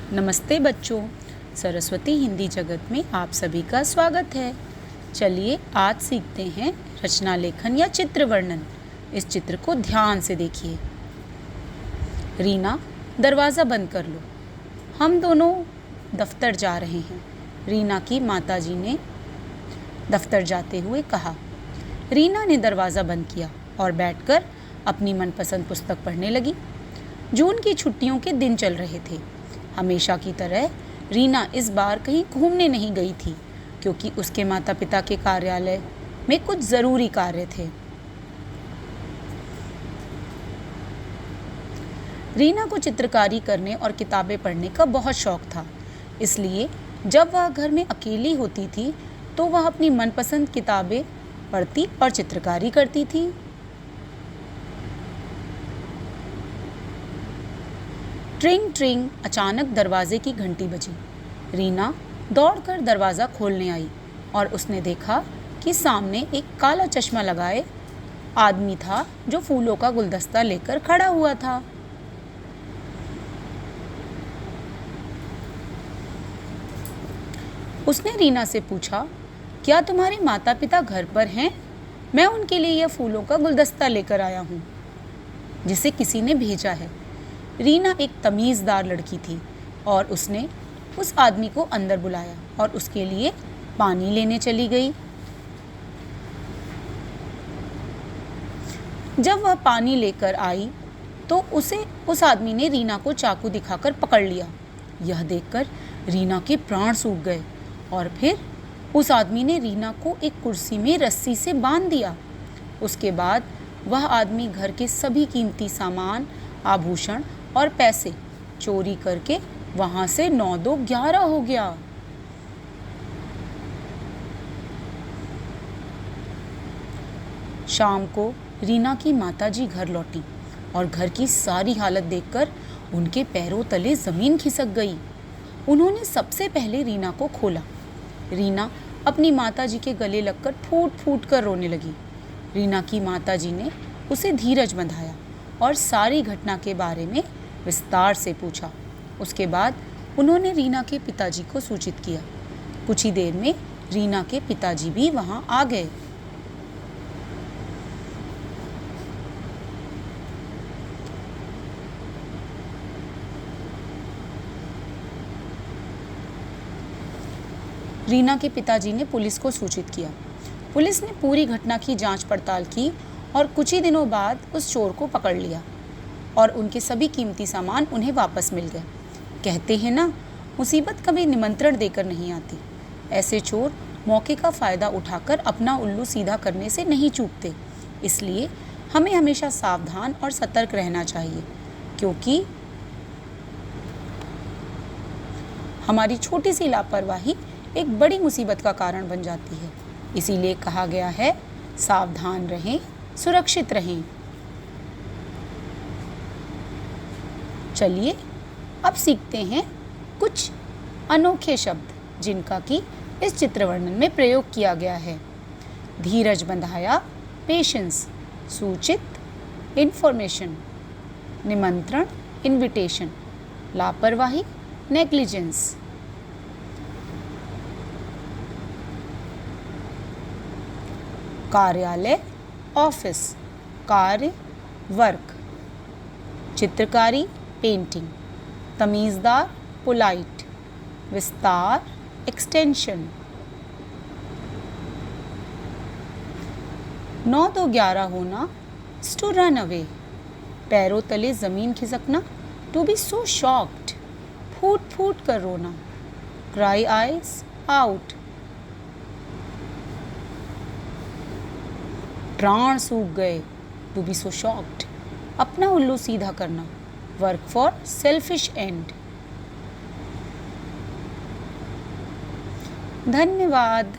नमस्ते बच्चों, सरस्वती हिंदी जगत में आप सभी का स्वागत है। चलिए आज सीखते हैं रचना लेखन या चित्र वर्णन। इस चित्र को ध्यान से देखिए। रीना, दरवाज़ा बंद कर लो। हम दोनों दफ्तर जा रहे हैं, रीना की माताजी ने दफ्तर जाते हुए कहा। रीना ने दरवाज़ा बंद किया और बैठकर अपनी मनपसंद पुस्तक पढ़ने लगी। जून की छुट्टियों के दिन चल रहे थे। हमेशा की तरह रीना इस बार कहीं घूमने नहीं गई थी, क्योंकि उसके माता पिता के कार्यालय में कुछ ज़रूरी कार्य थे। रीना को चित्रकारी करने और किताबें पढ़ने का बहुत शौक था, इसलिए जब वह घर में अकेली होती थी तो वह अपनी मनपसंद किताबें पढ़ती और चित्रकारी करती थी। ट्रिंग ट्रिंग, अचानक दरवाजे की घंटी बजी। रीना दौड़कर दरवाज़ा खोलने आई और उसने देखा कि सामने एक काला चश्मा लगाए आदमी था जो फूलों का गुलदस्ता लेकर खड़ा हुआ था। उसने रीना से पूछा, क्या तुम्हारे माता पिता घर पर हैं? मैं उनके लिए यह फूलों का गुलदस्ता लेकर आया हूँ, जिसे किसी ने भेजा है। रीना एक तमीज़दार लड़की थी और उसने उस आदमी को अंदर बुलाया और उसके लिए पानी लेने चली गई। जब वह पानी लेकर आई तो उस आदमी ने रीना को चाकू दिखाकर पकड़ लिया। यह देखकर रीना के प्राण सूख गए और फिर उस आदमी ने रीना को एक कुर्सी में रस्सी से बांध दिया। उसके बाद वह आदमी घर के सभी कीमती सामान, आभूषण और पैसे चोरी करके वहां से 9-2-11 हो गया। शाम को रीना की माताजी घर लौटी और घर की सारी हालत देखकर उनके पैरों तले जमीन खिसक गई। उन्होंने सबसे पहले रीना को खोला। रीना अपनी माताजी के गले लगकर फूट फूट कर रोने लगी। रीना की माताजी ने उसे धीरज बंधाया और सारी घटना के बारे में विस्तार से पूछा। उसके बाद उन्होंने रीना के पिताजी को सूचित किया। कुछ ही देर में रीना के पिताजी भी वहां आ गए। रीना के पिताजी ने पुलिस को सूचित किया। पुलिस ने पूरी घटना की जांच पड़ताल की और कुछ ही दिनों बाद उस चोर को पकड़ लिया और उनके सभी कीमती सामान उन्हें वापस मिल गए। कहते हैं ना, मुसीबत कभी निमंत्रण देकर नहीं आती। ऐसे चोर मौके का फ़ायदा उठाकर अपना उल्लू सीधा करने से नहीं चूकते। इसलिए हमें हमेशा सावधान और सतर्क रहना चाहिए, क्योंकि हमारी छोटी सी लापरवाही एक बड़ी मुसीबत का कारण बन जाती है। इसीलिए कहा गया है, सावधान रहें, सुरक्षित रहें। चलिए अब सीखते हैं कुछ अनोखे शब्द जिनका कि इस चित्र वर्णन में प्रयोग किया गया है। धीरज बंधाया, पेशेंस। सूचित, इंफॉर्मेशन। निमंत्रण, इनविटेशन। लापरवाही, नेग्लिजेंस। कार्यालय, ऑफिस। कार्य, वर्क। चित्रकारी, पेंटिंग। तमीज़दार, पोलाइट। विस्तार, एक्सटेंशन। 9-2-11 होना, टू रन अवे। पैरों तले जमीन खिसकना, टू बी सो शॉक्ड। फूट फूट कर रोना, क्राई आइज आउट। प्राण सूख गए, टू बी सो शॉक्ड। अपना उल्लू सीधा करना, वर्क फॉर सेल्फिश एंड। धन्यवाद।